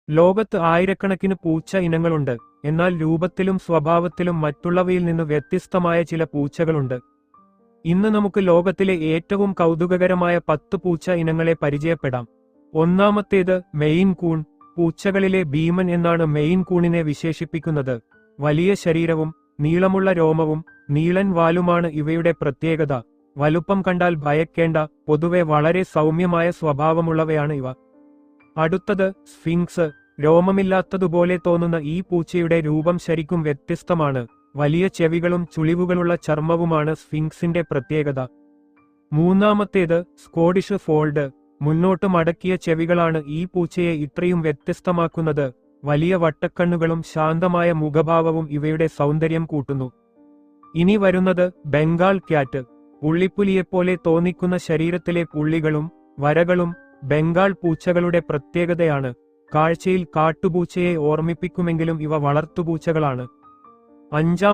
ലോകത്ത് ആയിരക്കണക്കിന് പൂച്ച ഇനങ്ങളുണ്ട്. എന്നാൽ രൂപത്തിലും സ്വഭാവത്തിലും മറ്റുള്ളവയിൽ നിന്ന് വ്യത്യസ്തമായ ചില പൂച്ചകളുണ്ട്. ഇന്ന് നമുക്ക് ലോകത്തിലെ ഏറ്റവും കൗതുകകരമായ 10 പൂച്ച ഇനങ്ങളെ പരിചയപ്പെടാം. ഒന്നാമത്തേത് മെയിൻ കൂൺ. പൂച്ചകളിലെ ഭീമൻ എന്നാണ് മെയിൻ കൂണിനെ വിശേഷിപ്പിക്കുന്നത്. വലിയ ശരീരവും നീളമുള്ള രോമവും നീളൻ വാലുമാണ് ഇവയുടെ പ്രത്യേകത. വലുപ്പം കണ്ടാൽ ഭയക്കേണ്ട, പൊതുവെ വളരെ സൗമ്യമായ സ്വഭാവമുള്ളവയാണ് ഇവ. അടുത്തത് സ്ഫിങ്ക്സ്. രോമമില്ലാത്തതുപോലെ തോന്നുന്ന ഈ പൂച്ചയുടെ രൂപം ശരിക്കും വ്യത്യസ്തമാണ്. വലിയ ചെവികളും ചുളിവുകളുള്ള ചർമ്മവുമാണ് സ്ഫിങ്ക്സിന്റെ പ്രത്യേകത. മൂന്നാമത്തേത് സ്കോട്ടിഷ് ഫോൾഡ്. മുന്നോട്ട് മടക്കിയ ചെവികളാണ് ഈ പൂച്ചയെ ഇത്രയും വ്യത്യസ്തമാക്കുന്നത്. വലിയ വട്ടക്കണ്ണുകളും ശാന്തമായ മുഖഭാവവും ഇവയുടെ സൗന്ദര്യം കൂട്ടുന്നു. ഇനി വരുന്നത് ബംഗാൾ ക്യാറ്റ്. പുള്ളിപ്പുലിയെപ്പോലെ തോന്നിക്കുന്ന ശരീരത്തിലെ പുള്ളികളും വരകളും ബംഗാൾ പൂച്ചകളുടെ പ്രത്യേകതയാണ്. കാഴ്ചയിൽ കാട്ടുപൂച്ചയെ ഓർമ്മിപ്പിക്കുമെങ്കിലും ഇവ വളർത്തുപൂച്ചകളാണ്.